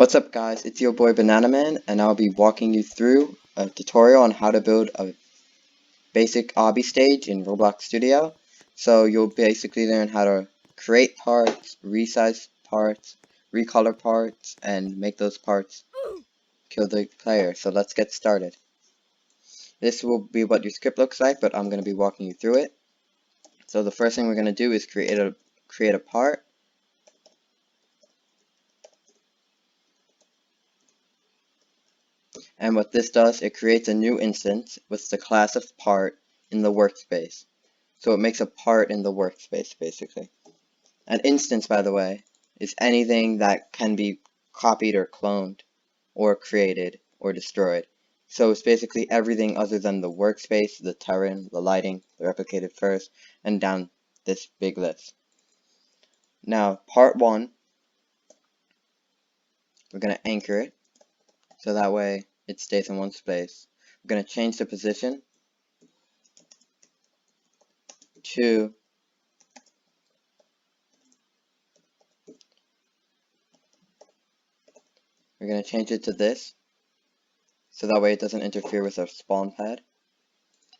What's up guys, it's your boy Banana Man, and I'll be walking you through a tutorial on how to build a basic obby stage in Roblox Studio. So you'll basically learn how to create parts, resize parts, recolor parts, and make those parts kill the player. So let's get started. This will be what your script looks like, but I'm going to be walking you through it. So the first thing we're going to do is create a part. And what this does, it creates a new instance with the class of part in the workspace. So it makes a part in the workspace, basically. An instance, by the way, is anything that can be copied or cloned, or created, or destroyed. So it's basically everything other than the workspace, the terrain, the lighting, the replicated first, and down this big list. Now, part 1, we're going to anchor it, so that way it stays in one space. We're going to change the position to We're going to change it to this, so that way it doesn't interfere with our spawn pad.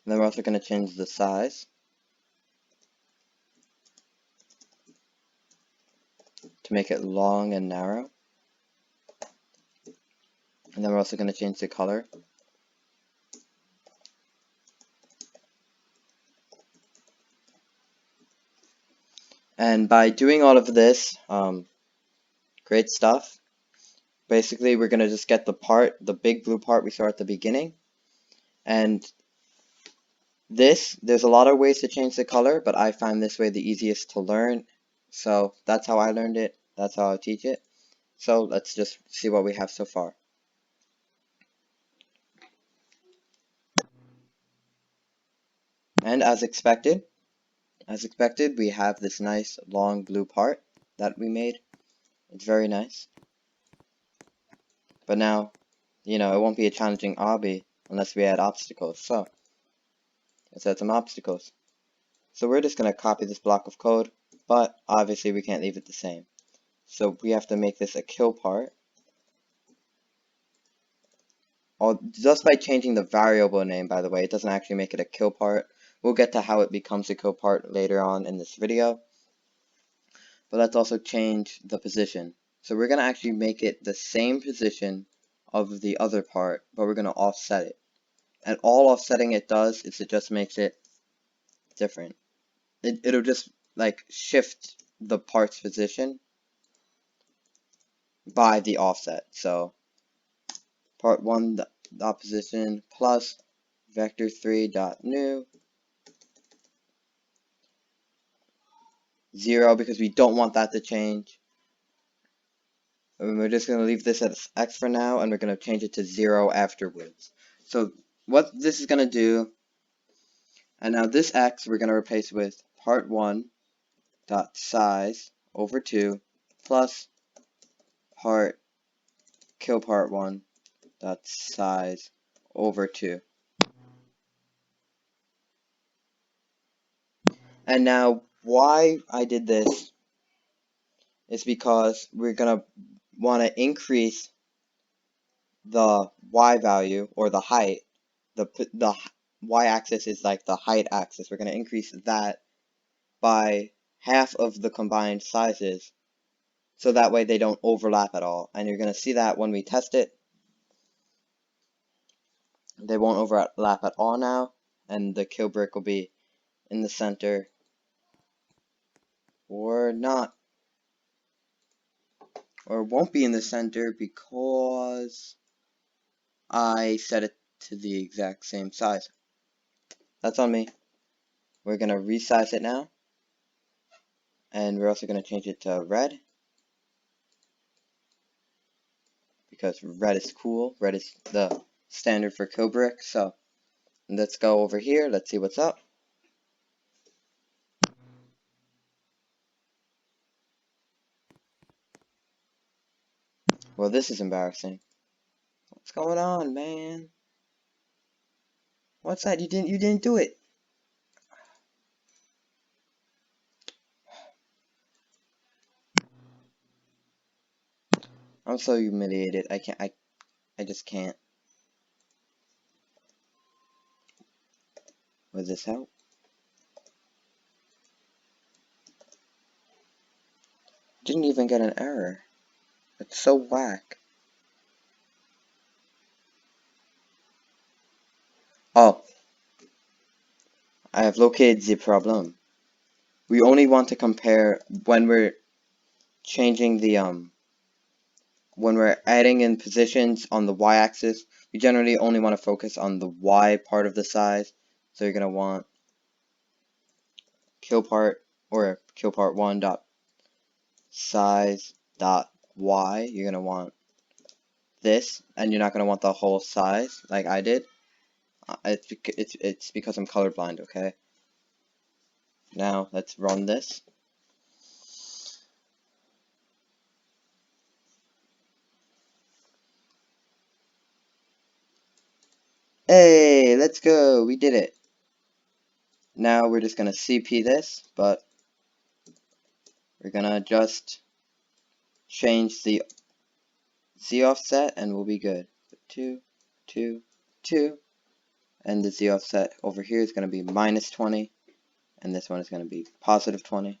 And then we're also going to change the size to make it long and narrow. And then we're also going to change the color. And by doing all of this great stuff, basically we're going to just get the big blue part we saw at the beginning. And there's a lot of ways to change the color, but I find this way the easiest to learn. So that's how I learned it. That's how I teach it. So let's just see what we have so far. And as expected, we have this nice long blue part that we made. It's very nice. But now, it won't be a challenging obby unless we add obstacles. So, let's add some obstacles. So we're just going to copy this block of code, but obviously we can't leave it the same. So we have to make this a kill part. Just by changing the variable name, by the way, it doesn't actually make it a kill part. We'll get to how it becomes a kill part later on in this video. But let's also change the position. So we're going to actually make it the same position of the other part, but we're going to offset it. And all offsetting it does is it just makes it different. It'll just like shift the part's position by the offset. So part 1 dot position plus vector3 dot new 0, because we don't want that to change. And we're just going to leave this as x for now, and we're going to change it to 0 afterwards. So what this is going to do, and now this x we're going to replace with part 1 dot size over 2 plus part kill part 1 dot size over 2. And now why I did this is because we're going to want to increase the y value, or the height. The y-axis is like the height axis. We're going to increase that by half of the combined sizes, so that way they don't overlap at all. And you're going to see that when we test it. They won't overlap at all now, and the kill brick will be in the center, or not, or won't be in the center because I set it to the exact same size. That's on me. We're going to resize it now, and we're also going to change it to red, because red is cool. Red is the standard for kill brick. So let's go over here. Let's see what's up. Well, this is embarrassing. What's going on, man? What's that? You didn't do it. I'm so humiliated. I just can't. Would this help? Didn't even get an error. It's so whack. Oh, I have located the problem. We only want to compare when we're changing the when we're adding in positions on the y-axis. We generally only want to focus on the y part of the size. So you're gonna want kill part or kill part 1 dot size dot y. You're gonna want this, and you're not gonna want the whole size like I did. It's because I'm colorblind. Okay. Now let's run this. Hey, let's go. We did it. Now we're just gonna CP this, but we're gonna just change the Z offset and we'll be good. 2, 2, 2, and the Z offset over here is gonna be minus 20, and this one is gonna be positive 20.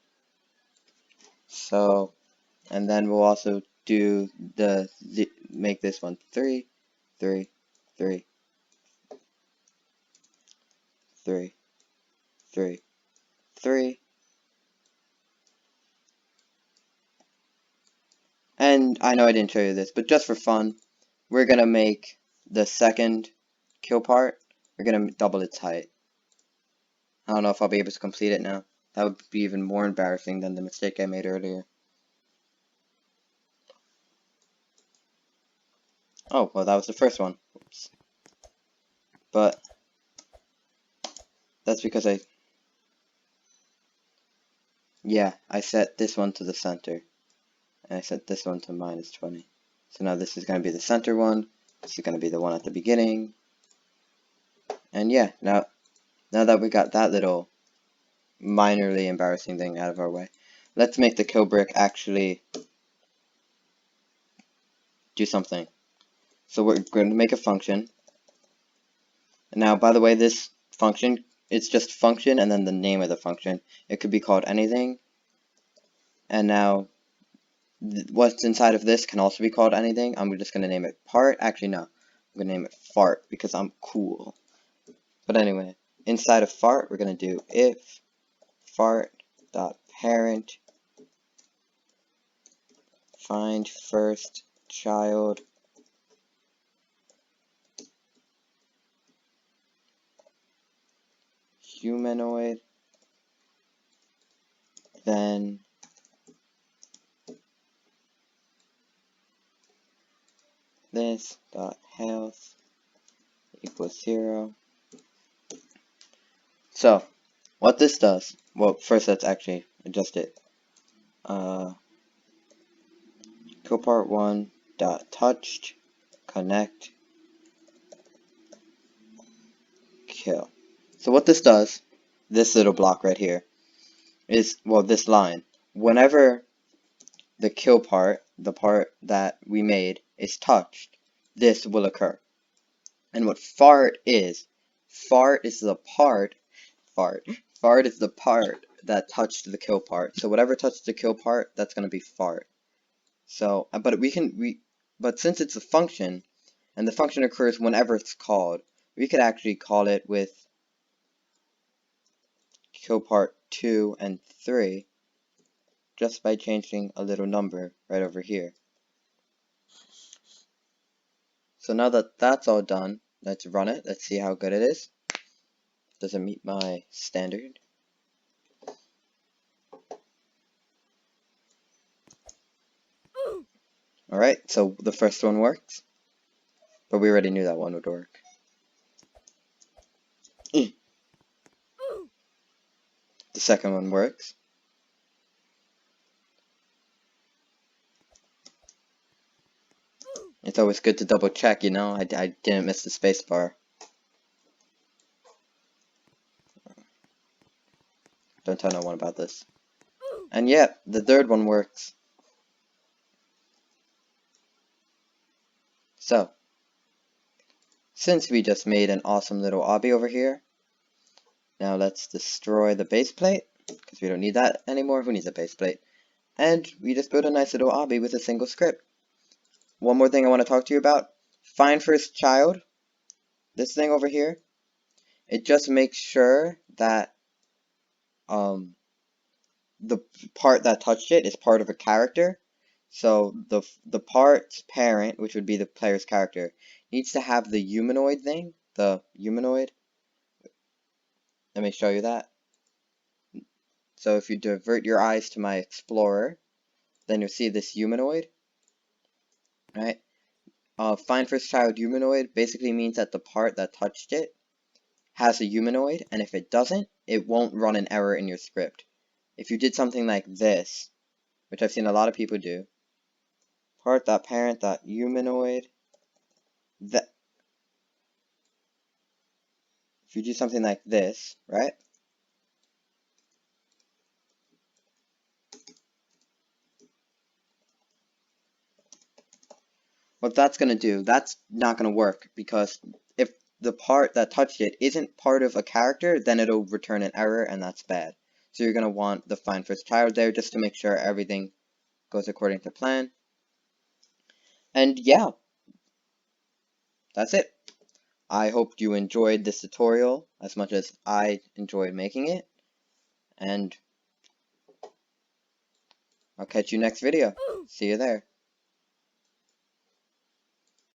So, and then we'll also do the Z, make this one 3, 3, 3, 3, 3, 3. And I know I didn't show you this, but just for fun, we're gonna make the second kill part, we're gonna double its height. I don't know if I'll be able to complete it now. That would be even more embarrassing than the mistake I made earlier. Oh, well, that was the first one. Oops. But that's because I set this one to the center. And I set this one to minus 20. So now this is going to be the center one. This is going to be the one at the beginning. And yeah, now that we got that little minorly embarrassing thing out of our way, let's make the kill brick actually do something. So we're going to make a function. And now, by the way, this function, it's just function and then the name of the function. It could be called anything. And now, what's inside of this can also be called anything. I'm just going to name it part. Actually, no. I'm going to name it fart because I'm cool. But anyway, inside of fart, we're going to do if fart.parent find first child humanoid, then this dot health equals 0. So what this does, well, first let's actually adjust it. Kill part 1 dot touched connect kill. So what this does, this little block right here, is, well, this line, whenever the kill part, the part that we made, is touched, this will occur. And what fart is the part, fart is the part that touched the kill part. So whatever touched the kill part, that's going to be fart. So, but since it's a function, and the function occurs whenever it's called, we could actually call it with kill part 2 and 3, just by changing a little number right over here. So now that that's all done, let's run it. Let's see how good it is. Does it meet my standard? Alright, so the first one works. But we already knew that one would work. The second one works. It's always good to double check, you know? I didn't miss the spacebar. Don't tell no one about this. And yeah, the third one works. So, since we just made an awesome little obby over here, now let's destroy the base plate, because we don't need that anymore. Who needs a base plate? And we just built a nice little obby with a single script. One more thing I want to talk to you about. Find first child. This thing over here. It just makes sure that the part that touched it is part of a character. So the part's parent, which would be the player's character, needs to have the humanoid thing. The humanoid. Let me show you that. So if you divert your eyes to my explorer, then you'll see this humanoid. Right? Find first child humanoid basically means that the part that touched it has a humanoid, and if it doesn't, it won't run an error in your script. If you did something like this, which I've seen a lot of people do, part.parent.humanoid, that if you do something like this, right? What that's going to do, that's not going to work, because if the part that touched it isn't part of a character, then it'll return an error, and that's bad. So you're going to want the find first child there just to make sure everything goes according to plan. And yeah, that's it. I hope you enjoyed this tutorial as much as I enjoyed making it, and I'll catch you next video. See you there.